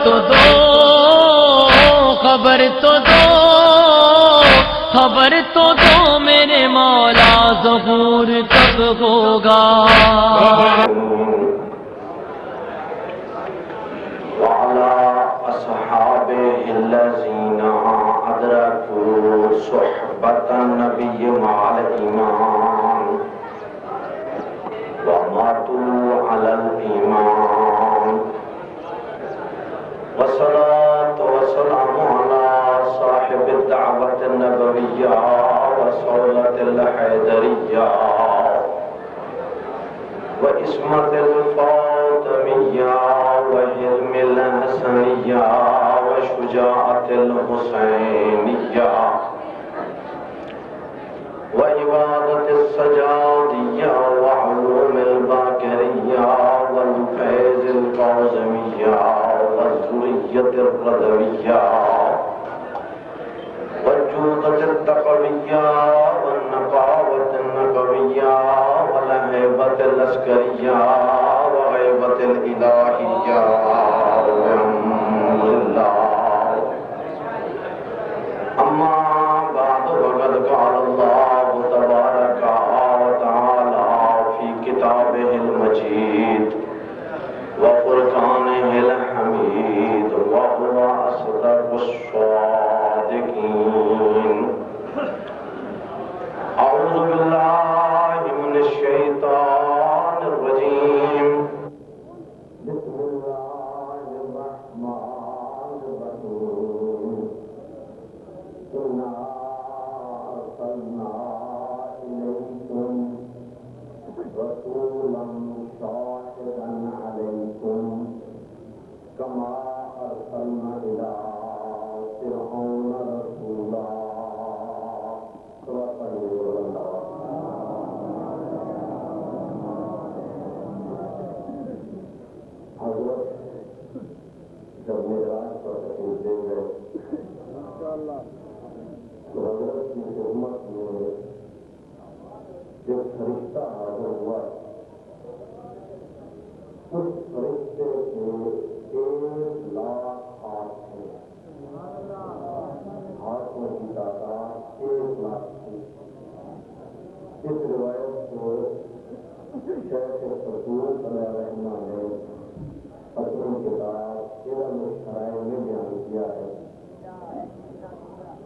تو دو، خبر تو دو، خبر تو دو میرے مولا ظہور کب ہوگا. وعلى أصحابه الذين أدركوا صحبة النبي مع الإيمان وماتوا على الإيمان. والصلاة والسلام على صاحب الدعوة النبوية وصولة الحيدرية وإسمة الفاطمية وحلم الحسنية وشجاعة الحسينية وعبادة السجادية وعلوم الباكرية والفيض الكاظمية والذرية الرضوية والجودة التقوية والنقاوة النقوية والهيبة العسكرية وغيبة الإلهية بأمر الله. أما بعد فقد قال الله تبارك وتعالى في كتابه المجيد وفرقانه الحميد وهو أصدق الصادقين. أعوذ بالله من الشيطان الرجيم. بسم الله الرحمن الرحيم. إنا أرسلنا إليكم رسولا شاهدا عليكم كما أرسلنا إلى فرعون رسولا. حضرت جب معراج پر تشریف لے گئے تو حضرت کی خدمت میں ایک فرشتہ حاضر ہوا. اس فرشتے کے 1,00,000 ہاتھ تھے. ہاتھوں کی تعداد 1,00,000 تھی. اس روایت کو شیخ رسول علیہ رحمہ نے اپنی کتاب علم الشرائع میں بیان کیا ہے.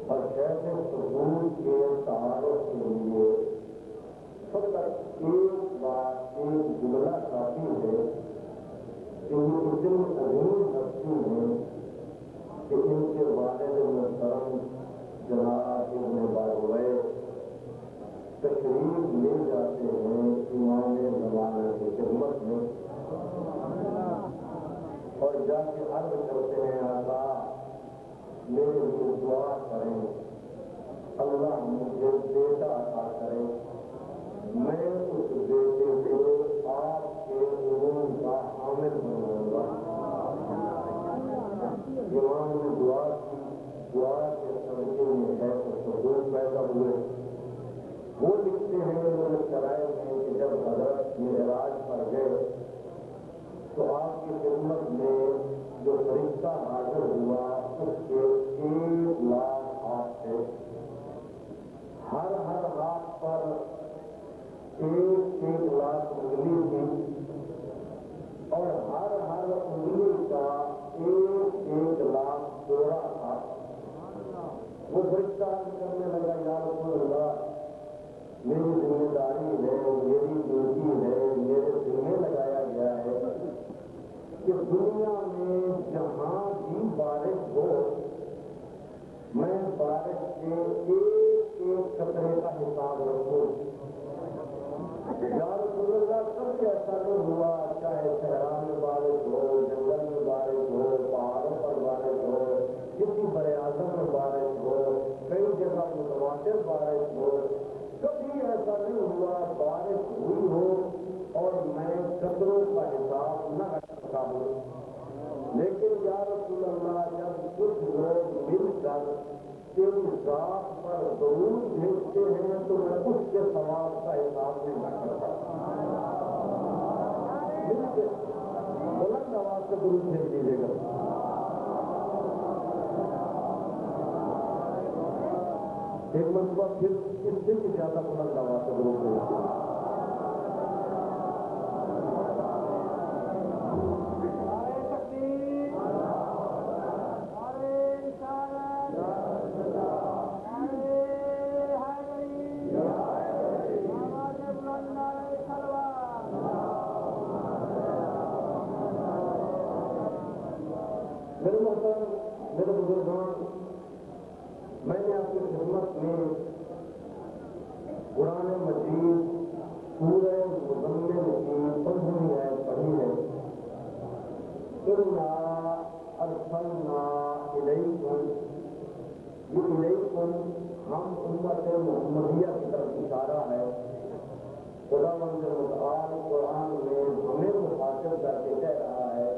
اور شیخ رسول کے تعارف کے لیے فقط ایک بات، ایک جملہ کافی ہے کہ وہ اتنی عظیم ہستی ہیں کہ ان کے والد محترم جناب ابن بارویہ تشریف لے جاتے ہیں امام زمانہ کی خدمت میں اور جا کے عرض کرتے ہیں آقا میرے لیے دعا کریں، اللہ مجھے بیٹا عطا کرے، میں اس بیٹے کو آپ کے علوم کا حامل بناؤں گا. امام نے دعا کی. دعا کے صدقے میں ہے تو حضور پیدا ہوئے. وہ لکھتے ہیں میرے شرائع میں کہ جب حضرت معراج پر گئے تو آپ کی خدمت میں جو فرشتہ حاضر ہوا اس کے 1,00,000 ہاتھ تھے. ہر ہاتھ پر 1,00,000 انگلی تھی اور ہر انگلی کا 1,00,000 جوڑا تھا. وہ فرشتہ کرنے لگا یا رسول اللہ میری ذمہ داری ہے، میری ڈیوٹی ہے، میرے ذمہ لگایا گیا ہے کہ دنیا میں جہاں بھی بارش ہو میں بارش کے ایک قطرے کا حساب رکھوں. یا رسول اللہ سب سے ایسا نہیں ہوا، چاہے صحرا میں بارش ہو، جنگل میں بارش ہو، پہاڑوں پر بارش ہو، کسی بر اعظم میں بارش ہو، کئی جگہ متواتر بارش ہو، کبھی ایسا نہیں ہوا بارش ہوئی ہو اور میں قطروں کا حساب نہ رکھ سکا ہوں. لیکن یا رسول اللہ جب کچھ لوگ مل کر تیری ذات پر درود بھیجتے ہیں تو میں اس کے ثواب کا حساب نہیں رکھ سکتا. مل کے بلند آواز سے درود بھیج دیجیے گا. ایک مرتبہ پھر اس سے بھی زیادہ بلند آواز سے درود بھیجتے ہیں۔ میرے محترم، میرے بزرگان، میں نے آپ کی خدمت میں قرآن مجید سورہ مزمل کی 15ویں آیت پڑھی ہے۔ اِنَّا أَرْسَلْنَا إِلَيْكُمْ، یہ الیکم ہم امت محمدیہ کی طرف اشارہ ہے۔ خداوند متعال قرآن میں ہمیں مخاطب کر کے کہہ رہا ہے،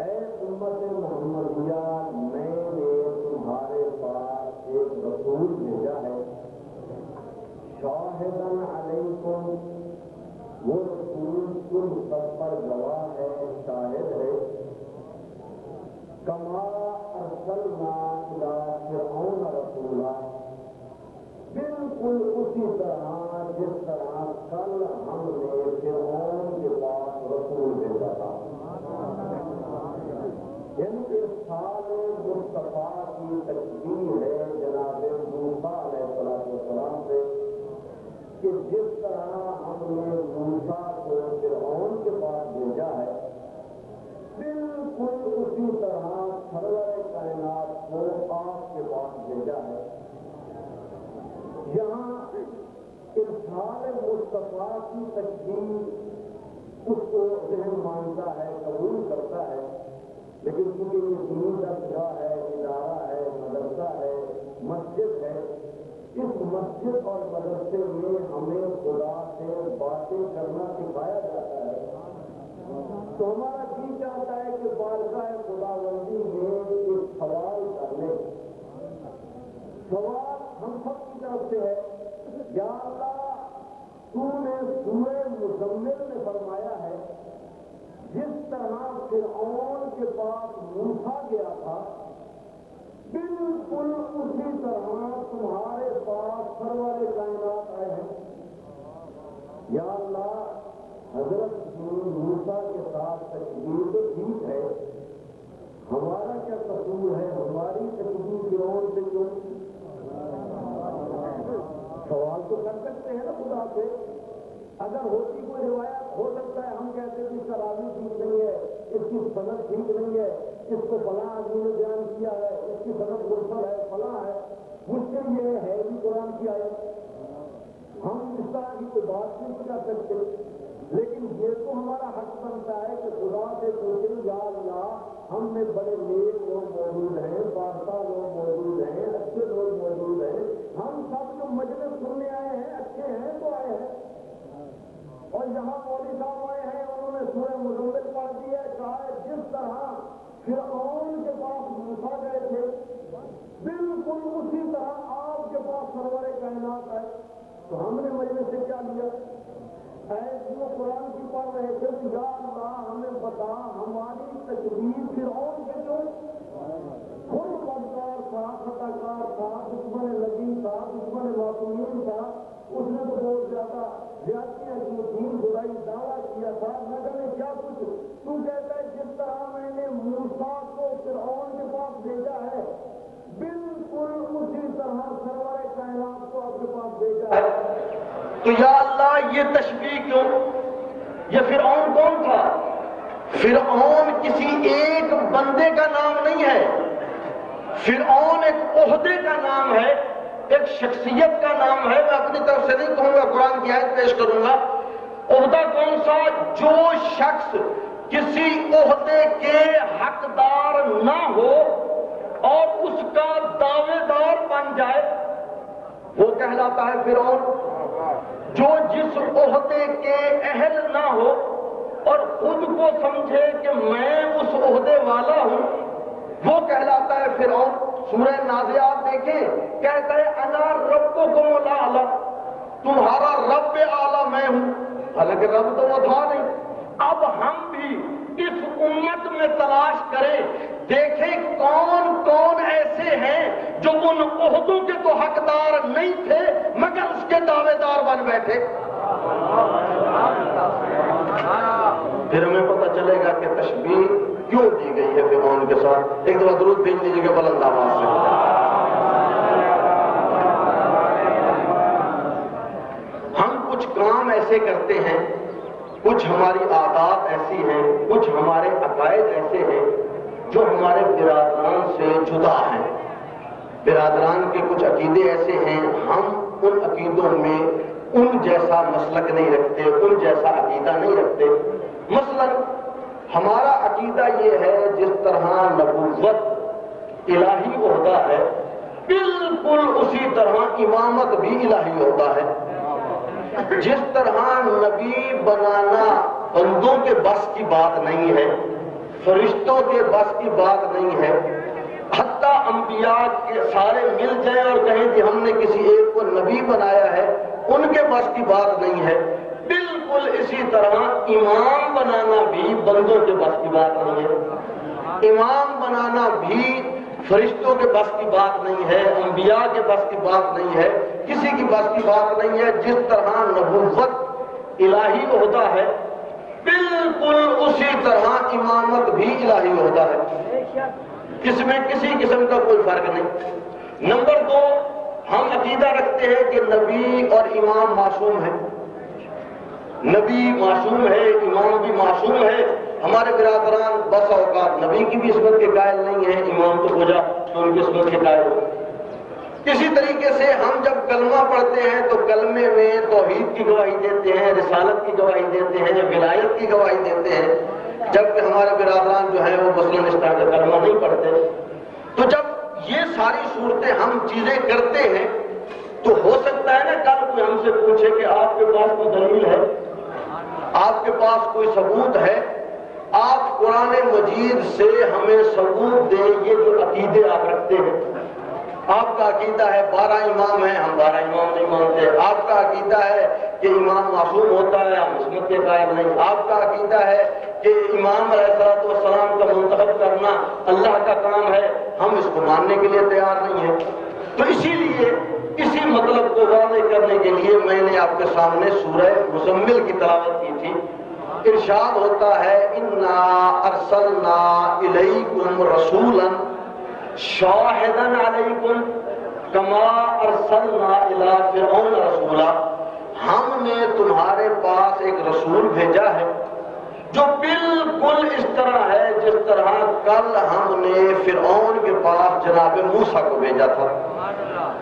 اے امت محمدیہ، میں نے تمہارے پاس ایک رسول بھیجا ہے، شاہدن علیکم، وہ رسول تم سب پر گواہ ہے، شاہد ہے، کما ارسلنا الی فرعون رسولا، بالکل اسی طرح جس طرح کل ہم نے فرعون کے پاس رسول بھیجا تھا۔ یعنی ارسال مصطفیٰ کی تشبیہ ہے جناب موسیٰ علیہ السلام سے، کہ جس طرح ہم نے موسیٰ کو فرعون کے پاس بھیجا ہے، بالکل اسی طرح سرور کائنات کو آپ کے پاس بھیجا ہے۔ یہاں ارسال مصطفیٰ کی تشبیہ اس کو ذہن مانتا ہے، قبول کرتا ہے، لیکن چونکہ یہ دینی درسگاہ ہے، ادارہ ہے، مدرسہ ہے، مسجد ہے، اس مسجد اور مدرسے میں ہمیں خدا سے باتیں کرنا سکھایا جاتا ہے، تو ہمارا جی چاہتا ہے کہ بارگاہ خداوندی میں ایک سوال کر لیں۔ سوال ہم سب کی طرف سے ہے، یا اللہ، تو نے سورہ مزمل میں فرمایا ہے جس طرح فرعون کے پاس موسیٰ گیا تھا، بالکل اسی طرح تمہارے پاس سرور کائنات آئے ہیں۔ یا اللہ، حضرت موسیٰ کے ساتھ تشبیہ تو ٹھیک ہے، ہمارا کیا قصور ہے؟ ہماری تشبیہ فرعون سے کیوں؟ سوال تو کر سکتے ہیں نا خدا سے۔ اگر ہوتی کوئی روایت، ہو سکتا ہے ہم کہتے ہیں کہ اس کا راوی ٹھیک نہیں ہے، اس کی سند ٹھیک نہیں ہے، اس کو فلاں آدمی نے بیان کیا ہے، اس کی سند مرسل ہے، فلاں ہے، مشکل یہ ہے بھی قرآن کی آیت، ہم اس طرح کی کوئی بات نہیں کر سکتے، لیکن یہ تو ہمارا حق بنتا ہے کہ خدا سے پوچھیں، یا اللہ، ہم میں بڑے نیک لوگ موجود ہیں، بادشاہ لوگ موجود ہیں، اچھے لوگ موجود ہیں، ہم سب جو مجلس سننے آئے ہیں اچھے ہیں تو آئے ہیں، اور یہاں مولوی صاحب آئے ہیں، انہوں نے سورہ مزمل پڑھ دی ہے، کہا ہے جس طرح فرعون کے پاس موسیٰ گئے تھے، بالکل اسی طرح آپ کے پاس سرور کائنات ہے، تو ہم نے مجلس سے کیا لیا؟ وہ قرآن کی پڑھ رہے تھے کہ یا اللہ، ہمیں بتا ہماری تشبیہ فرعون سے کیوں؟ خود بدکار تھا، خطا کار تھا، دشمن لگی تھا، دشمن معصومین تھا، اس نے تو بہت زیادہ زیادتیاں کی تھی، برائی دعویٰ کیا تھا، نہ جانے کیا کچھ۔ تو کہتا ہے جس طرح میں نے موسیٰ کو فرعون کے پاس بھیجا ہے، بالکل اسی طرح سرور کائنات کو آپ کے پاس بھیجا ہے۔ تو یا اللہ، یہ تشبیہ کیوں؟ یہ فرعون کون تھا؟ فرعون کسی ایک بندے کا نام نہیں ہے، فرعون ایک عہدے کا نام ہے، ایک شخصیت کا نام ہے۔ میں اپنی طرف سے نہیں کہوں گا، قرآن کی آیت پیش کروں گا۔ عہدہ کون سا؟ جو شخص کسی عہدے کے حقدار نہ ہو اور اس کا دعوے دار بن جائے، وہ کہلاتا ہے فرعون۔ جو جس عہدے کے اہل نہ ہو اور خود کو سمجھے کہ میں اس عہدے والا ہوں، وہ کہلاتا ہے فرعون۔ سورہ نازعات دیکھیں، کہتا ہے انا ربکم الاعلی، تمہارا رب اعلیٰ میں ہوں، حالانکہ رب تو وہ تھا نہیں۔ اب ہم بھی اس امت میں تلاش کریں، دیکھیں کون کون ایسے ہیں جو ان عہدوں کے تو حقدار نہیں تھے مگر اس کے دعوے دار بن بیٹھے. پھر ہمیں پتہ چلے گا کہ تشبیہ کیوں دی گئی ہے فرعون کے ساتھ. ایک دفعہ درود بھیج لیجیے گا بلند آواز سے. ہم کچھ کام ایسے کرتے ہیں, کچھ ہماری عادات ایسی ہیں, کچھ ہمارے عقائد ایسے ہیں جو ہمارے برادران سے جدا ہیں. برادران کے کچھ عقیدے ایسے ہیں, ہم ان عقیدوں میں ان جیسا مسلک نہیں رکھتے, ان جیسا عقیدہ نہیں رکھتے. مثلا ہمارا عقیدہ یہ ہے جس طرح نبوت الہی عہدہ ہے, بالکل اسی طرح امامت بھی الہی عہدہ ہے. جس طرح نبی بنانا بندوں کے بس کی بات نہیں ہے, فرشتوں کے بس کی بات نہیں ہے, حتیٰ انبیاء کے سارے مل جائیں اور کہیں کہ ہم نے کسی ایک کو نبی بنایا ہے, ان کے بس کی بات نہیں ہے. بالکل اسی طرح امام بنانا بھی بندوں کے بس کی بات نہیں ہے. امام بنانا بھی فرشتوں کے بس کی بات نہیں ہے, انبیاء کے بس کی بات نہیں ہے, کسی کی بس کی بات نہیں ہے. جس طرح نبوت الہی عہدہ ہے, بالکل اسی طرح امامت بھی الہی عہدہ ہے. اس میں کسی قسم کا کوئی فرق نہیں. نمبر 2, ہم عقیدہ رکھتے ہیں کہ نبی اور امام معصوم ہیں. نبی معصوم ہے, امام بھی معصوم ہے. ہمارے برادران بس اوقات نبی کی بھی عصمت کے قائل نہیں ہیں, امام تو ہو جا تو ان کی عصمت کے قائل ہو. اسی طریقے سے ہم جب کلمہ پڑھتے ہیں تو کلمے میں توحید کی گواہی دیتے ہیں, رسالت کی گواہی دیتے ہیں, ولایت کی گواہی دیتے ہیں, جبکہ ہمارے برادران جو ہیں وہ مثلاً اس طرح کا کلمہ نہیں پڑھتے. تو جب یہ ساری صورتیں ہم چیزیں کرتے ہیں تو ہو سکتا ہے نا کل کوئی ہم سے پوچھے کہ آپ کے پاس کوئی دلیل ہے, آپ کے پاس کوئی ثبوت ہے, آپ قرآن مجید سے ہمیں ثبوت دیں یہ جو عقیدے آپ رکھتے ہیں. آپ کا عقیدہ ہے 12 امام ہیں, ہم 12 امام نہیں مانتے. آپ کا عقیدہ ہے کہ امام معصوم ہوتا ہے, ہم عصمت کے قائل نہیں. آپ کا عقیدہ ہے کہ امام علیہ السلام کا منتخب کرنا اللہ کا کام ہے, ہم اس کو ماننے کے لیے تیار نہیں ہیں. تو اسی لیے اسی مطلب کو واضح کرنے کے لیے میں نے آپ کے سامنے سورہ مزمل کی تلاوت کی تھی. ارشاد ہوتا ہے انا ارسلنا الیکم رسولا شاہدا علیکم کما ارسلنا الی فرعون رسولا. ہم نے تمہارے پاس ایک رسول بھیجا ہے جو بالکل اس طرح ہے جس طرح کل ہم نے فرعون کے پاس جناب موسیٰ کو بھیجا تھا.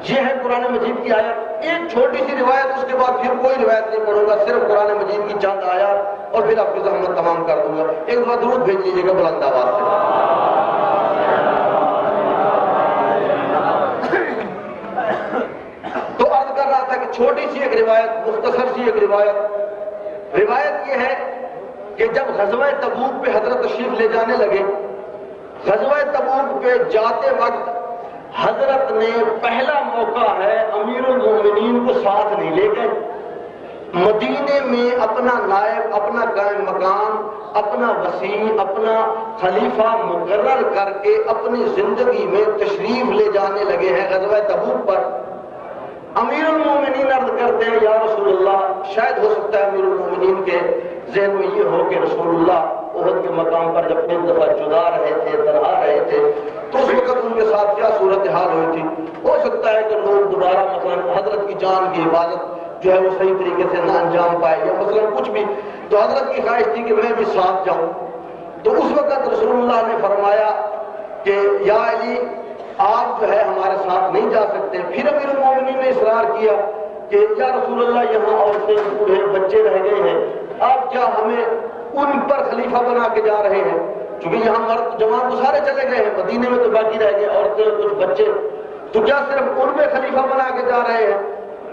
یہ ہے قرآن مجید کی آیت. ایک چھوٹی سی روایت, اس کے بعد پھر کوئی روایت نہیں پڑھوں گا, صرف قرآن مجید کی چند آیات اور پھر آپ کی زحمت تمام کر دوں گا. ایک دفعہ درود بھیج لیجیے گا بلند آواز سے. تو عرض کر رہا تھا کہ چھوٹی سی ایک روایت, مختصر سی ایک روایت یہ ہے کہ جب غزوہ تبوک پہ حضرت تشریف لے جانے لگے, غزوہ تبوک پہ جاتے وقت حضرت نے پہلا موقع ہے امیر المومنین کو ساتھ نہیں لے گئے. مدینے میں اپنا نائب, اپنا قائم مقام, اپنا وسیع, اپنا خلیفہ مقرر کر کے اپنی زندگی میں تشریف لے جانے لگے ہیں غزوہ تبوک پر. امیر المومنین عرض کرتے ہیں یا رسول اللہ, شاید ہو سکتا ہے امیر المومنین کے ذہن میں یہ ہو کہ رسول اللہ احد کے مقام پر جب ایک دفعہ جدا رہے تھے, تنہا رہے تھے, تو اس وقت ان کے ساتھ کیا صورتحال ہوئی تھی. ہو سکتا ہے کہ لوگ دوبارہ مثلا حضرت کی جان کی حفاظت جو ہے وہ صحیح طریقے سے نہ انجام پائے یا مثلا کچھ بھی, تو حضرت کی خواہش تھی کہ میں بھی ساتھ جاؤں. تو اس وقت رسول اللہ نے فرمایا کہ یا علی آپ جو ہے ہمارے ساتھ نہیں جا سکتے. پھر امیر المومنین نے اصرار کیا کہ یا رسول اللہ یہاں عورتیں, بوڑھے, بچے رہ گئے ہیں, آپ کیا ہمیں ان پر خلیفہ بنا کے جا رہے ہیں؟ چونکہ یہاں مرد جوان تو سارے چلے گئے ہیں, مدینے میں تو باقی رہ گئے عورتیں, کچھ بچے, تو کیا صرف ان میں خلیفہ بنا کے جا رہے ہیں؟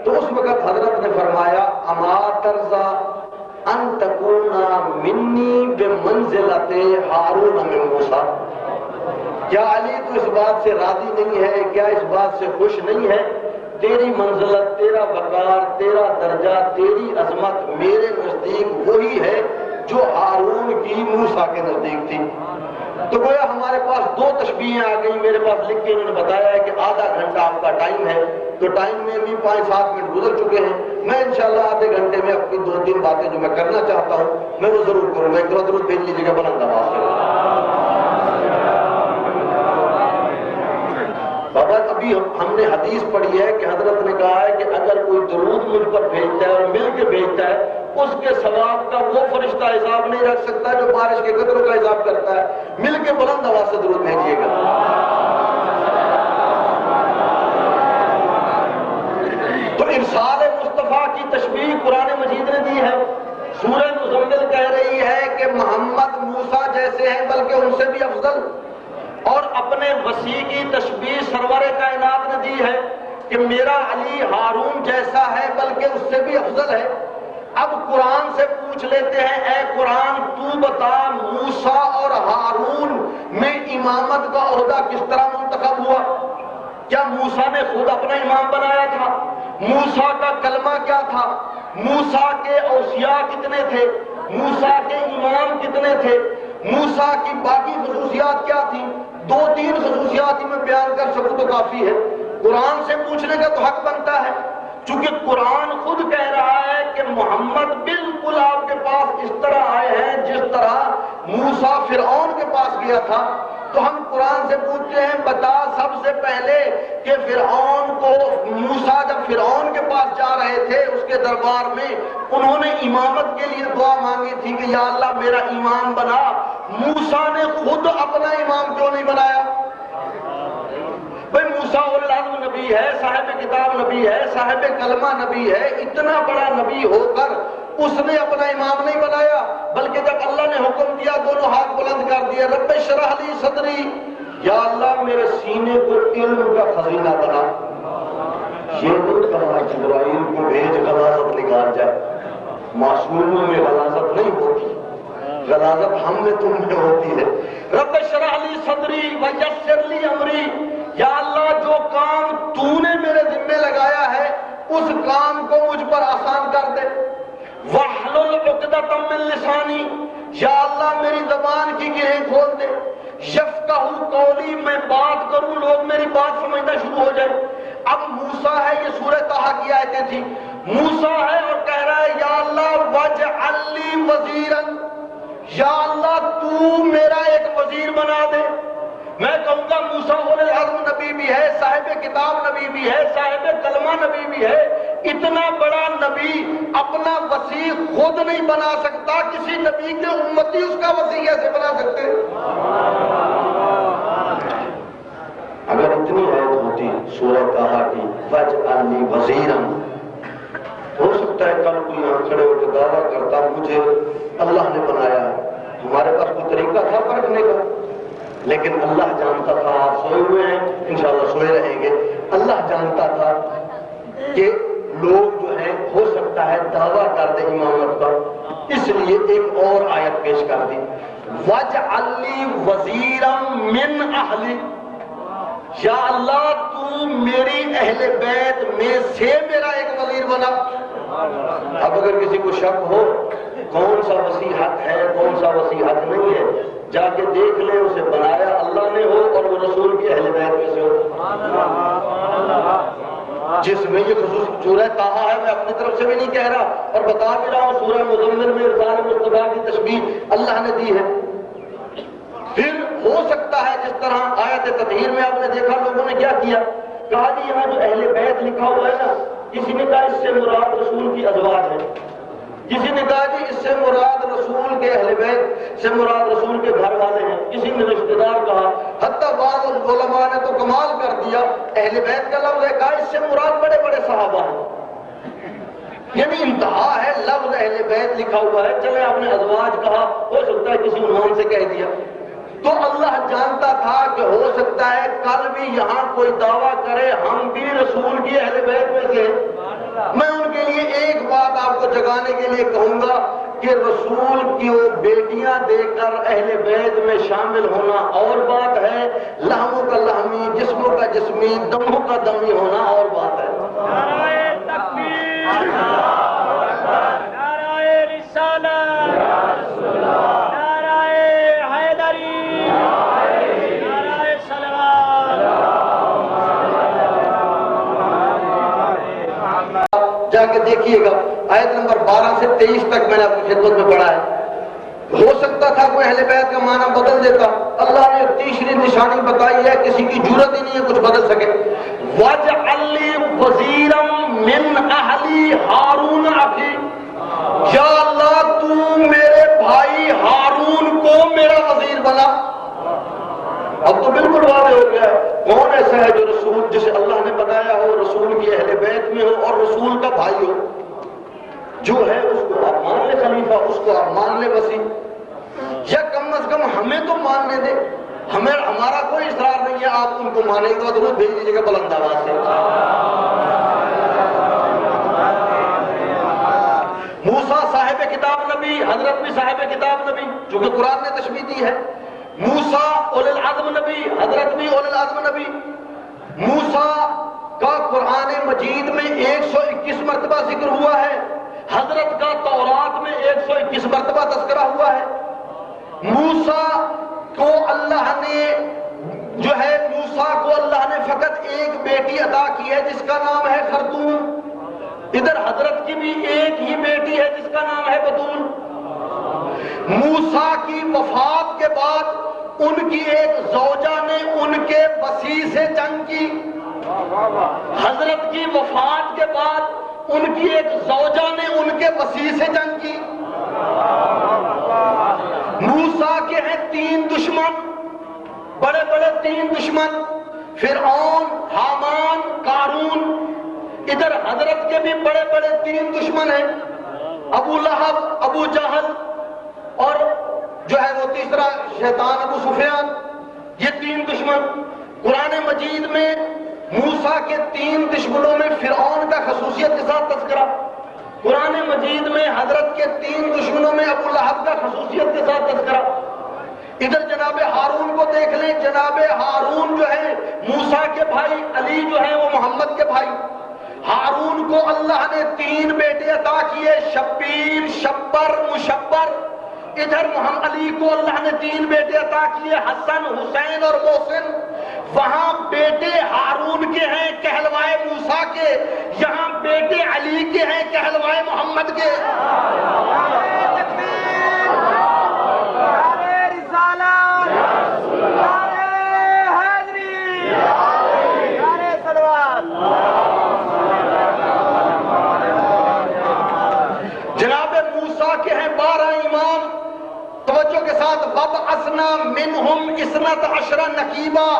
تو اس وقت حضرت نے فرمایا اما ترضا ان تکونا منی بمنزلت ہارون من موسیٰ. کیا علی تو اس بات سے راضی نہیں ہے, کیا اس بات سے خوش نہیں ہے تیری منزلت, تیرا وقار, تیرا درجہ, تیری عظمت میرے نزدیک وہی ہے جو ہارون کی موسیٰ کے نزدیک تھی. تو گویا ہمارے پاس دو تشبیہیں آ گئی. میرے پاس لکھ کے انہوں نے بتایا ہے کہ آدھا گھنٹہ آپ کا ٹائم ٹائم ہے تو ٹائم میں بھی 5-7 منٹ گزر چکے ہیں. میں انشاءاللہ آدھے گھنٹے میں اپنی 2-3 باتیں جو میں کرنا چاہتا ہوں میں وہ ضرور کروں گا. ایک دو درود بھیج لیجیے گا بلند آواز سے. بابا ابھی ہم نے حدیث پڑھی ہے کہ حضرت نے کہا ہے کہ اگر کوئی درود مجھ پر بھیجتا ہے اور مل کے بھیجتا ہے اس کے ثواب کا وہ فرشتہ حساب نہیں رکھ سکتا جو بارش کے قطروں کا حساب کرتا ہے. مل کے بلند آواز سے درود بھیجیے گا. تو ارسال مصطفیٰ کی تشبیہ قرآن مجید نے دی ہے. سورہ مزمل کہہ رہی ہے کہ محمد موسیٰ جیسے ہیں بلکہ ان سے بھی افضل. اور اپنے وسیع کی تشبیہ سرور کائنات نے دی ہے کہ میرا علی ہارون جیسا ہے بلکہ اس سے بھی افضل ہے. اب قرآن سے پوچھ لیتے ہیں اے قرآن تو بتا موسیٰ اور ہارون میں امامت کا عہدہ کس طرح منتخب ہوا؟ کیا موسیٰ نے خود اپنا امام بنایا تھا؟ موسیٰ کا کلمہ کیا تھا؟ موسیٰ کے اوصیاء کتنے تھے؟ موسیٰ کے امام کتنے تھے؟ موسیٰ کی باقی خصوصیات کیا تھیں؟ 2-3 خصوصیات ہی میں بیان کر سکوں تو کافی ہے. قرآن سے پوچھنے کا تو حق بنتا ہے چونکہ قرآن خود کہہ رہا ہے کہ محمد بالکل آپ کے پاس اس طرح آئے ہیں جس طرح موسیٰ فرعون کے پاس گیا تھا. تو ہم قرآن سے پوچھتے ہیں بتا سب سے پہلے کہ فرعون کو موسیٰ جب فرعون کے پاس جا رہے تھے اس کے دربار میں انہوں نے امامت کے لیے دعا مانگی تھی کہ یا اللہ میرا امام بنا. موسیٰ نے خود اپنا امام کیوں نہیں بنایا؟ بھئی موسیٰ العزم نبی ہے، صاحب کتاب نبی ہے، صاحب کلمہ نبی ہے، اتنا بڑا نبی ہو کر اس نے اپنا امام نہیں بنایا بلکہ جب اللہ نے حکم دیا دونوں ہاتھ بلند کر دیا رب اشرح لی صدری، یا اللہ میرے سینے کو علم کا خزینہ بنا. یہ نہیں کہا جبرائیل کو بھیج غلاظت نکال جائے. معصوموں میں غلاظت نہیں ہوتی، غلاظت ہم میں تم میں ہوتی ہے. رب اشرح لی صدری ویسر لی امری، یا اللہ جو کام تو نے میرے ذمہ لگایا ہے اس کام کو مجھ پر آسان کر دے. وَاحْلُلْ عُقْدَةً مِّن لِّسَانِي، یا اللہ میری زبان کی گرہیں کھول دے. یفقہوا قولی، میں بات کروں لوگ میری بات سمجھنا شروع ہو جائے. اب موسیٰ ہے، یہ سورہ طٰہٰ کی آیتیں تھی. موسیٰ ہے اور کہہ رہا ہے یا اللہ وَاجْعَل لِّي وَزِيرًا، یا اللہ تو میرا ایک وزیر بنا دے. میں کہوں گا موسیٰ العزم نبی بھی ہے، صاحب کتاب نبی بھی ہے، صاحب کلمہ نبی بھی ہے. اتنا بڑا نبی اپنا وسیع خود نہیں بنا سکتا، کسی نبی کے امتی اس کا وسیع کیسے بنا سکتے؟ اگر اتنی آیت ہوتی سورہ طٰہٰ کی وَاجْعَل لِّي وَزِيرًا، ہو سکتا ہے کل کوئی یہاں کھڑے ہو کے دعویٰ کرتا مجھے اللہ نے بنایا ہے. ہمارے پاس کوئی طریقہ تھا پرکھنے کا، لیکن اللہ جانتا تھا. آپ سوئے ہوئے ہیں انشاءاللہ سوئے رہیں گے. اللہ جانتا تھا کہ لوگ جو ہیں ہو سکتا ہے دعویٰ کر دیں امامت پر، اس لیے ایک اور آیت پیش کر دی وَاجْعَل لِّي وَزِيرًا مِّنْ أَهْلِي، یا اللہ تو میری اہل بیت میں سے میرا ایک وزیر بنا. اب اگر کسی کو شک ہو کون سا وسیع حق ہے کون سا وسیع حق نہیں ہے جا کے دیکھ لے، اسے بنایا اللہ نے ہو اور وہ رسول کی اہل بیت میں سے ہو. جس میں یہ خصوص سورہ طٰہٰ ہے، میں اپنی طرف سے بھی نہیں کہہ رہا اور بتا بھی رہا ہوں سورہ مزمل میں ارسال مصطفیٰ کی تشبیہ اللہ نے دی ہے. پھر ہو سکتا ہے جس طرح آیت تطہیر میں آپ نے دیکھا لوگوں نے کیا کیا، کہا جی یہاں جو اہل بیت لکھا ہوا ہے نا، کسی نے کہا اس سے مراد رسول کی ازواج ہے، کسی نے کہا جی اس سے مراد رسول کے اہل بیت سے مراد رسول کے گھر والے ہیں، کسی نے رشتہ دار کہا. حتیٰ بعض علماء نے تو کمال کر دیا، اہل بیت کا لفظ ہے کہا اس سے مراد بڑے بڑے صحابہ ہیں. یعنی انتہا ہے، لفظ اہل بیت لکھا ہوا ہے، چلے آپ نے ازواج کہا، ہو سکتا ہے کسی عنوان سے کہہ دیا. تو اللہ جانتا تھا کہ ہو سکتا ہے کل بھی یہاں کوئی دعویٰ کرے ہم بھی رسول کی اہل بیت میں سے. میں ان کے لیے ایک بات آپ کو جگانے کے لیے کہوں گا کہ رسول کی وہ بیٹیاں دے کر اہل بیت میں شامل ہونا اور بات ہے، لہموں کا لہمی، جسموں کا جسمی، دموں کا دمی ہونا اور بات ہے. نعرہ تکبیر، نعرہ رسالت، نعرہ حیدری، نعرہ صلوات. جا کے دیکھیے گا آیت نمبر 12 سے 23 تک میں نے آپ کی خدمت میں پڑھا ہے. ہو سکتا تھا کوئی اہل بیت کا معنی بدل دیتا. اللہ نے تیسری نشانی بتائی ہے, کسی کی جرت ہی نہیں ہے کچھ بدل سکے. وَاجْعَلْ لِي وَزِيرًا مِّنْ أَهْلِي هَارُونَ أَخِي, یا اللہ تو میرے بھائی ہارون کو میرا وزیر بنا. اب تو بالکل واضح ہو گیا ہے کون ایسا ہے جو رسول جسے اللہ نے بنایا ہو, رسول کی اہل بیت میں ہو اور رسول کا بھائی ہو. جو ہے اس کو آپ مان لے خلیفہ, اس کو آپ مان لے وسیع, یا کم از کم ہمیں تو ماننے دے. ہمارا کوئی اصرار نہیں ہے, آپ ان کو مانیں گے تو ضرور بھیج دیجیے گا بلند آواز سے. موسیٰ صاحب کتاب نبی, حضرت بھی صاحب کتاب نبی, چونکہ قرآن نے تشبیہ دی ہے. موسیٰ اولو العزم نبی, حضرت بھی اولو العزم نبی. موسیٰ کا قرآن مجید میں 121 مرتبہ ذکر ہوا ہے, حضرت کا تورات میں 121 مرتبہ تذکرہ ہوا ہے. موسیٰ کو اللہ نے جو ہے موسیٰ کو اللہ نے فقط ایک بیٹی عطا کی ہے جس کا نام ہے خرطوم. ادھر حضرت کی بھی ایک ہی بیٹی ہے جس کا نام ہے بتول. موسیٰ کی وفات کے بعد ان کی ایک زوجہ نے ان کے وسیع سے جنگ کی. حضرت کی وفات کے بعد ان کی ایک زوجہ نے ان کے وسیع سے جنگ کی. موسیٰ کے ہیں 3 دشمن, بڑے بڑے 3 دشمن, فرعون, حامان, قارون. ادھر حضرت کے بھی بڑے بڑے 3 دشمن ہیں, ابو لہب, ابو جہل اور جو ہے وہ تیسرا شیطان ابو سفیان. یہ 3 دشمن. قرآن مجید میں موسیٰ کے 3 دشمنوں میں فرعون کا خصوصیت کے ساتھ تذکرہ, قرآن مجید میں حضرت کے 3 دشمنوں میں ابو لہب کا خصوصیت کے ساتھ تذکرہ. ادھر جناب ہارون کو دیکھ لیں, جناب ہارون جو ہے موسیٰ کے بھائی, علی جو ہے وہ محمد کے بھائی. ہارون کو اللہ نے 3 بیٹے عطا کیے, شبیر, شبر, مشبر. ادھر محمد علی کو اللہ نے 3 بیٹے عطا کیے, حسن, حسین اور محسن. وہاں بیٹے ہارون کے ہیں کہلوائے موسیٰ کے, یہاں بیٹے علی کے ہیں کہلوائے محمد کے. جناب موسیٰ کے ہیں 12 امام, توجہ کے ساتھ, وَبْعَثْنَا مِنْهُمْ 12 نَقِيبًا.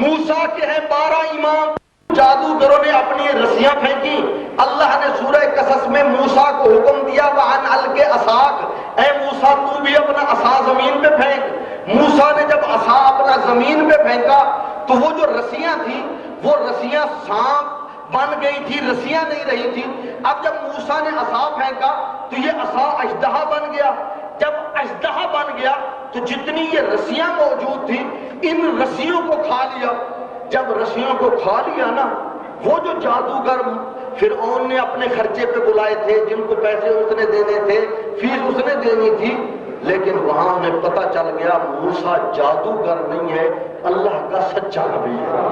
موسیٰ کے ہیں 12 امام. جادوگروں نے اپنی رسیاں پھینکی. اللہ نے سورہ قصص میں موسیٰ کو حکم دیا وَأَنْ أَلْقِ عَصَاكَ, اے موسیٰ تو بھی اپنا عصا زمین پہ پھینک. موسیٰ نے جب عصا اپنا زمین پہ پھینکا تو وہ جو رسیاں تھیں وہ رسیاں سانپ بن گئی تھی, رسیاں نہیں رہی تھی. اب جب موسیٰ نے عصا پھینکا تو یہ عصا اژدہا بن گیا. جب اژدہا بن گیا تو جتنی یہ رسیاں موجود تھی ان رسیوں کو کھا لیا. جب رسیوں کو کھا لیا نا, وہ جو جادوگر فرعون نے اپنے خرچے پہ بلائے تھے, جن کو پیسے اس نے دینے تھے, فیس اس نے دینی تھی, لیکن وہاں انہیں پتہ چل گیا موسیٰ جادوگر نہیں ہے, اللہ کا سچا نبی ہے.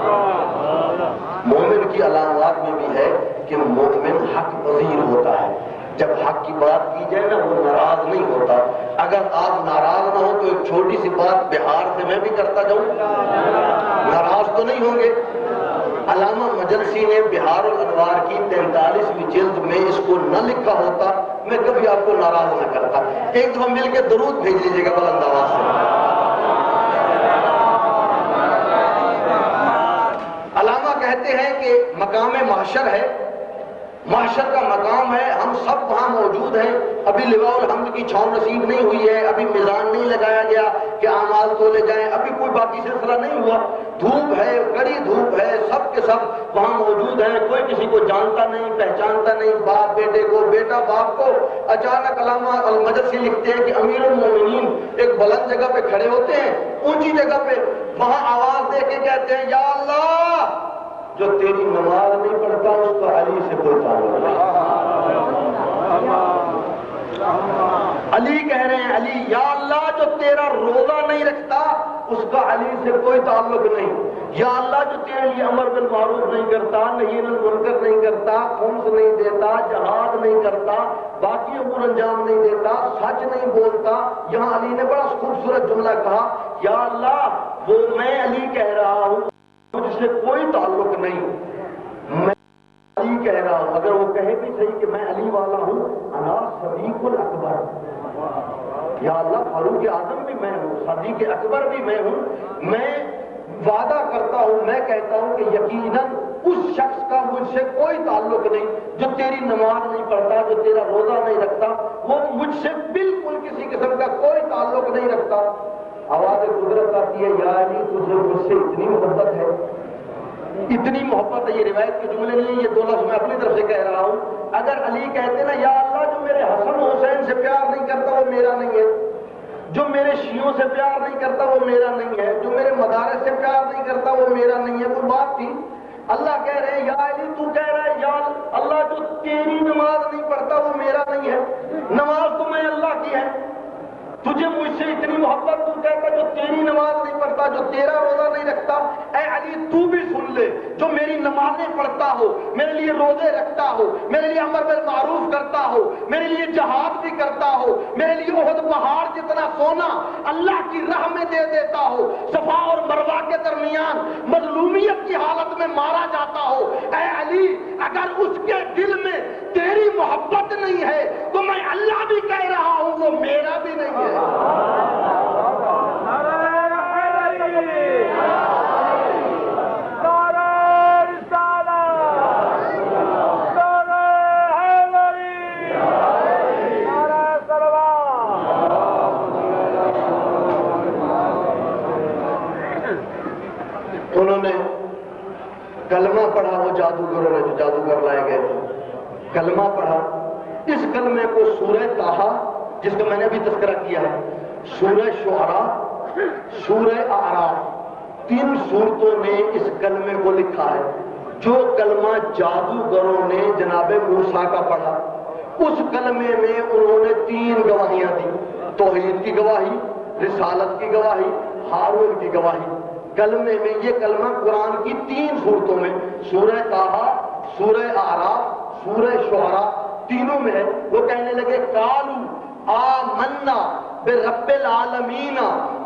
مومن کی علامات میں بھی ہے کہ مومن حق پذیر ہوتا ہے. جب حق کی بات کی جائے نا وہ ناراض نہیں ہوتا. اگر آپ ناراض نہ ہو تو ایک چھوٹی سی بات بہار سے میں بھی کرتا جاؤں, ناراض تو نہیں ہوں گے. علامہ مجلسی نے بہار الانوار کی 43ویں جلد میں اس کو نہ لکھا ہوتا میں کبھی آپ کو ناراض نہ کرتا. ایک دفعہ مل کے درود بھیج لیجیے گا بلند آواز سے. علامہ کہتے ہیں کہ مقام محشر ہے, محشر کا مقام ہے, ہم سب وہاں موجود ہیں. ابھی لواء الحمد کی چھاؤں نصیب نہیں ہوئی ہے, ابھی میزان نہیں لگایا گیا کہ اعمال تولے جائیں, ابھی کوئی باقی سلسلہ نہیں ہوا. دھوپ ہے, کڑی دھوپ ہے, سب کے سب وہاں موجود ہیں. کوئی کسی کو جانتا نہیں, پہچانتا نہیں, باپ بیٹے کو, بیٹا باپ کو. اچانک علامہ المجلسی لکھتے ہیں کہ امیر المومنین ایک بلند جگہ پہ کھڑے ہوتے ہیں, اونچی جگہ پہ, وہاں آواز دے کے کہتے ہیں یا اللہ جو تیری نماز نہیں پڑھتا اس کا علی سے کوئی تعلق نہیں. علی کہہ رہے ہیں, علی یا اللہ جو تیرا روزہ نہیں رکھتا اس کا علی سے کوئی تعلق نہیں۔ یا اللہ جو تیرے لیے امر بالمعروف نہیں کرتا، نہی عن المنکر نہیں کرتا، خمس نہیں دیتا، جہاد نہیں کرتا، باقی امور انجام نہیں دیتا، سچ نہیں بولتا، یہاں علی نے بڑا خوبصورت جملہ کہا، یا اللہ وہ میں علی کہہ رہا ہوں مجھ سے کوئی تعلق نہیں، میں علی کہہ رہا ہوں، اگر وہ کہے بھی صحیح کہ میں علی والا ہوں، انا صدیق الاکبر، یا اللہ فاروق اعظم بھی میں ہوں، صدیق اکبر بھی میں ہوں، میں وعدہ کرتا ہوں، میں کہتا ہوں کہ یقیناً اس شخص کا مجھ سے کوئی تعلق نہیں جو تیری نماز نہیں پڑھتا، جو تیرا روزہ نہیں رکھتا، وہ مجھ سے بالکل کسی قسم کا کوئی تعلق نہیں رکھتا۔ آواز قدرت آتی ہے، یا علی تجھے مجھ سے اتنی محبت ہے، اتنی محبت ہے، یہ روایت کے جملے نہیں ہیں، یہ دو لفظ میں اپنی طرف سے کہہ رہا ہوں۔ اگر علی کہتے نا یا اللہ جو میرے حسن حسین سے پیار نہیں کرتا وہ میرا نہیں ہے، جو میرے شیعوں سے پیار نہیں کرتا وہ میرا نہیں ہے، جو میرے مدارس سے پیار نہیں کرتا وہ میرا نہیں ہے، کوئی بات تھی؟ اللہ کہہ رہے ہیں یا علی تو کہہ رہا ہے یا اللہ جو تیری نماز نہیں پڑھتا وہ میرا نہیں ہے، نماز تو میں اللہ کی ہے، تجھے مجھ سے اتنی محبت، تو کہتا جو تیری نماز نہیں پڑھتا، جو تیرا روزہ نہیں رکھتا، اے علی تو بھی سن لے، جو میری نمازیں پڑھتا ہو، میرے لیے روزے رکھتا ہو، میرے لیے امر بالمعروف کرتا ہو، میرے لیے جہاد بھی کرتا ہو، میرے لیے احد پہاڑ جتنا سونا اللہ کی راہ میں دے دیتا ہو، صفا اور مروہ کے درمیان مظلومیت کی حالت میں مارا جاتا ہو، اے علی اگر اس کے دل میں تیری محبت نہیں ہے تو میں اللہ بھی کہہ رہا ہوں وہ میرا بھی نہیں ہے۔ انہوں نے کلمہ پڑھا، وہ جادوگروں نے جو جادوگر لائے گئے تھے، کلمہ پڑھا، اس کلمے کو سورہ طٰہٰ جس کا میں نے ابھی تذکرہ کیا ہے، سورہ شعراء، سورہ اعراف، 3 سورتوں نے اس کلمے کو لکھا ہے۔ جو کلمہ جادوگروں نے جناب موسیٰ کا پڑھا، اس کلمے میں انہوں نے 3 گواہیاں دی، توحید کی گواہی، رسالت کی گواہی، ہارون کی گواہی۔ کلمے میں یہ کلمہ قرآن کی 3 سورتوں میں، سورہ طٰہٰ، سورہ اعراف، سورہ شعراء، تینوں میں ہے۔ وہ کہنے لگے قالوا آمنا برب العالمین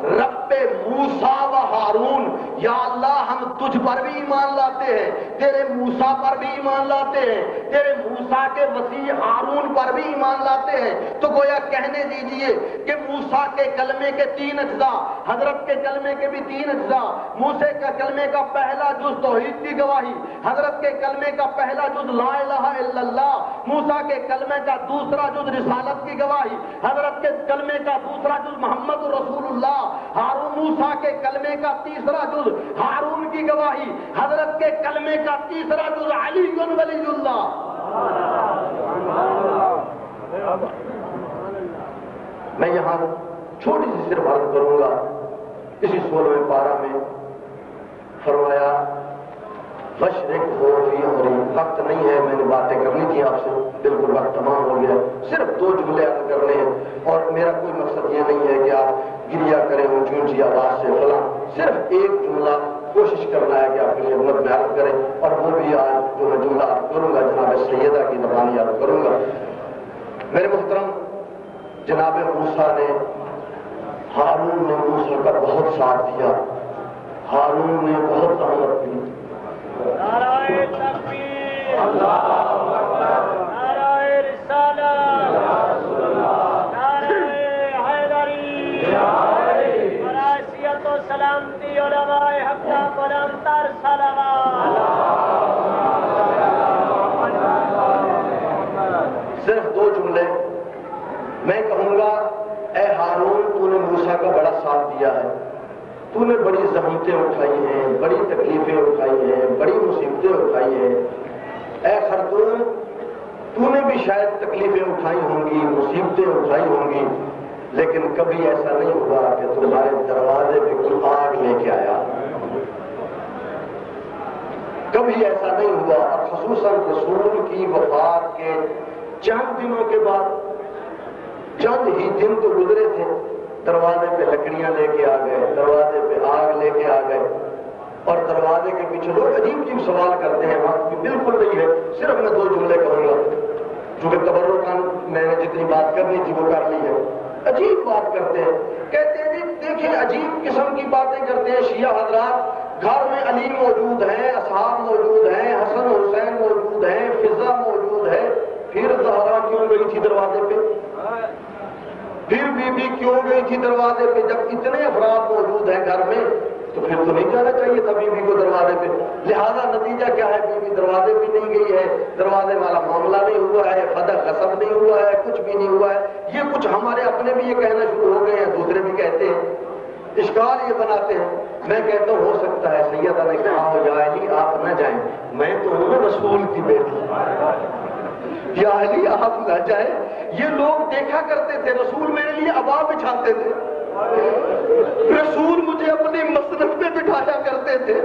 رب موسیٰ و ہارون، یا اللہ ہم تجھ پر بھی ایمان لاتے ہیں، تیرے موسیٰ پر بھی ایمان لاتے ہیں، تیرے موسیٰ کے وسیع ہارون پر بھی ایمان لاتے ہیں۔ تو گویا کہنے دیجئے کہ موسیٰ کے کلمے کے 3 اجزاء، حضرت کے کلمے کے بھی 3 اجزاء، موسیٰ کا کلمے کا پہلا جز توحید کی گواہی، حضرت کے کلمے کا پہلا جز لا الہ الا اللہ، موسیٰ کے کلمے کا دوسرا جز رسالت کی گواہی، حضرت کے کلمے کا دوسرا جز محمد رسول اللہ، ہارون موسیٰ کے کلمے کا تیسرا جز ہارون کی گواہی، حضرت کے کلمے کا تیسرا جز علی ولی اللہ۔ میں یہاں چھوٹی سی صرف عرض کروں گا، اسی 16ویں پارہ میں فرمایا مشرق ہو فی امری، وقت نہیں ہے، میں نے باتیں کرنی تھی آپ سے، بالکل وقت تمام ہو گیا، صرف 2 جملے عرض کرنے ہیں، اور میرا کوئی مقصد یہ نہیں ہے کہ آپ گریا کریں اونچی اونچی آواز سے فلاں، صرف ایک جملہ کوشش کرنا ہے کہ آپ کی خدمت میں عرض کریں، اور وہ بھی آج جو میں جملہ عرض کروں گا جناب سیدہ کی زبانی عرض کروں گا۔ میرے محترم، جناب موسیٰ نے، ہارون نے موسیٰ کا بہت ساتھ دیا، ہارون نے بہت زحمت دی۔ نعرہ تکبیر، اللہ اکبر، نعرہ رسالت، نعرہ حیدری، برائیت و سلامتی علماء حق کا بلندتر صلوات۔ صرف 2 جملے میں کہوں گا، اے ہارون تو نے موسیٰ کا بڑا ساتھ دیا ہے، تو نے بڑی زحمتیں اٹھائی ہیں، بڑی تکلیفیں اٹھائی ہیں، بڑی مصیبتیں اٹھائی ہیں، اے خرطوم تو نے بھی شاید تکلیفیں اٹھائی ہوں گی، مصیبتیں اٹھائی ہوں گی، لیکن کبھی ایسا نہیں ہوا کہ تمہارے دروازے پہ کوئی آگ لے کے آیا، کبھی ایسا نہیں ہوا۔ اور خصوصاً رسول کی وفات کے چند دنوں کے بعد، چند ہی دن تو گزرے تھے، دروازے پہ لکڑیاں لے کے آ گئے، دروازے پہ آگ لے کے آ گئے، اور دروازے کے پیچھے لوگ عجیب عجیب سوال کرتے ہیں. وقت بھی بالکل نہیں ہے، صرف میں 2 جملے کہوں گا چونکہ تبرکان میں نے جتنی بات کرنی تھی وہ کر لی ہے. عجیب بات کرتے ہیں، کہتے ہیں جی دیکھیں عجیب قسم کی باتیں کرتے ہیں شیعہ حضرات. گھر میں علی موجود ہیں، اصحاب موجود ہیں، حسن حسین موجود ہیں، فضا موجود ہے، پھر زہرا کیوں گئی تھی دروازے پہ؟ پھر بی بی کیوں گئی تھی دروازے پہ؟ جب اتنے افراد موجود ہیں گھر میں تو پھر تو نہیں جانا چاہیے تھا بی بی کو دروازے پہ. لہذا نتیجہ کیا ہے؟ بی بی دروازے پہ نہیں گئی ہے، دروازے والا معاملہ نہیں ہوا ہے، فدح غصب نہیں ہوا ہے، کچھ بھی نہیں ہوا ہے. یہ کچھ ہمارے اپنے بھی یہ کہنا شروع ہو گئے ہیں، دوسرے بھی کہتے ہیں، اشکال یہ بناتے ہیں. میں کہتا ہوں ہو سکتا ہے سیدہ نے کہا ہو یا علی آپ نہ جائیں، میں تو ہوں رسول کی بیٹی، یا علی آپ نہ جائیں. یہ لوگ دیکھا کرتے تھے رسول میرے لیے عبا بچھاتے تھے، رسول مجھے اپنی مسند پہ بٹھایا کرتے تھے،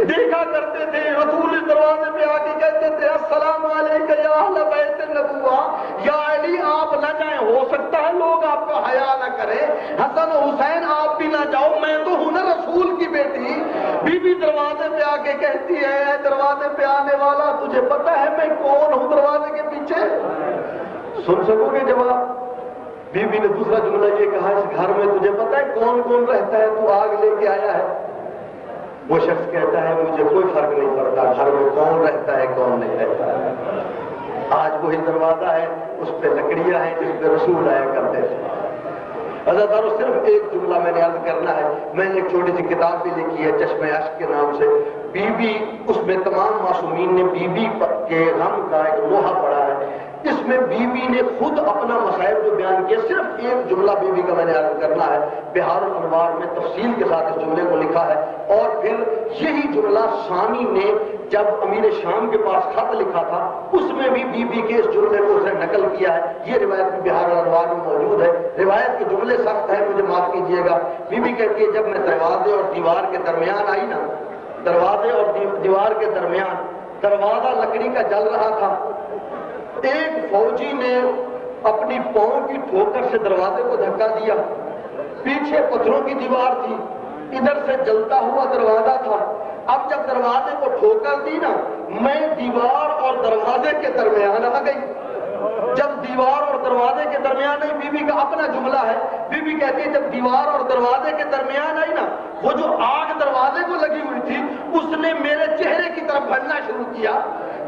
دیکھا کرتے تھے رسول اس دروازے پہ آ کے کہتے تھے السلام علیکم یا اہل بیت النبوہ، یا علی آپ نہ جائیں. ہو سکتا ہے لوگ آپ کا حیا نہ کریں، حسن حسین آپ بھی نہ جاؤ، میں تو ہوں نا رسول کی بیٹی. بی بی دروازے پہ آ کے کہتی ہے دروازے پہ آنے والا تجھے پتا ہے میں کون ہوں دروازے کے پیچھے؟ سن سکو گے جواب؟ بی بی نے دوسرا جملہ یہ کہا اس گھر میں تجھے پتا ہے کون کون رہتا ہے؟ تو آگ لے کے آیا ہے. وہ شخص کہتا ہے مجھے کوئی فرق نہیں پڑتا گھر میں کون رہتا ہے کون نہیں رہتا ہے. آج وہی دروازہ ہے، اس پہ لکڑیاں ہیں جس پہ رسول آیا کرتے تھے. عزیزانو صرف ایک جملہ میں نے عرض کرنا ہے. میں نے ایک چھوٹی سی کتاب بھی لکھی ہے چشم اشک کے نام سے. بی بی اس میں تمام معصومین نے بی بی کے غم کا ایک لوحہ پڑھا ہے. اس میں بی بی نے خود اپنا مصائب جو بیان کیا، صرف ایک جملہ بی بی کا میں نے عرض کرنا ہے. بہار الانوار میں تفصیل کے ساتھ اس جملے کو لکھا ہے. اور پھر یہی جملہ ثانی نے جب امیر شام کے پاس خط لکھا تھا اس میں بھی بی بی کے اس جملے کو اسے نقل کیا ہے. یہ روایت بھی بہار الانوار میں موجود ہے. روایت کے جملے سخت ہیں، مجھے معاف کیجیے گا. بی بی کہتی ہے جب میں دروازے اور دیوار کے درمیان آئی نا، دروازے اور دیوار کے درمیان دروازہ لکڑی کا جل رہا تھا، ایک فوجی نے اپنی پاؤں کی ٹھوکر سے دروازے کو دھکا دیا. پیچھے پتھروں کی دیوار تھی، ادھر سے جلتا ہوا دروازہ تھا. اب جب دروازے کو ٹھوکر دی نا، میں دیوار اور دروازے کے درمیان آ گئی. جب دیوار اور دروازے کے درمیان آئی، بی بی کا اپنا جملہ ہے، بی بی کہتی ہے جب دیوار اور دروازے کے درمیان آئی نا، وہ جو آگ دروازے کو لگی ہوئی تھی اس نے میرے چہرے کی طرف بڑھنا شروع کیا.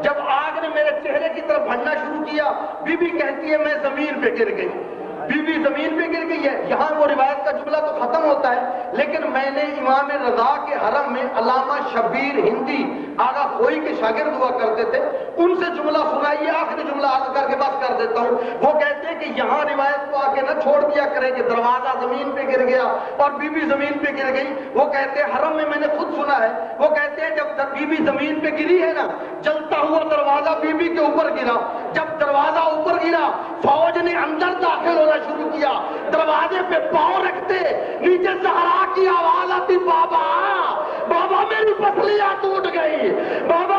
جب آگ نے میرے چہرے کی طرف بڑھنا شروع کیا، بی بی کہتی ہے میں زمین پہ گر گئی. بی بی زمین پہ گر گئی ہے. یہاں وہ روایت کا جملہ تو ختم ہوتا ہے، لیکن میں نے امام رضا کے حرم میں علامہ شبیر ہندی آغا خوئی کے شاگرد ہوا کرتے تھے، ان سے جملہ سنا. یہ آخری جملہ عرض کر کے بس کر دیتا ہوں. وہ کہتے ہیں کہ یہاں روایت کو آ کے نہ چھوڑ دیا کریں کہ دروازہ زمین پہ گر گیا اور بی بی زمین پہ گر گئی. وہ کہتے ہیں حرم میں نے خود سنا ہے، وہ کہتے ہیں جب بی بی زمین پہ گری ہے نا، جلتا ہوا دروازہ بی بی کے اوپر گرا. جب دروازہ اوپر گرا، فوج نے اندر داخل ہونا شروع کیا. دروازے پہ پاؤں رکھتے نیچے زہرا کی آواز آتی، بابا بابا میری پسلیاں ٹوٹ گئی، بابا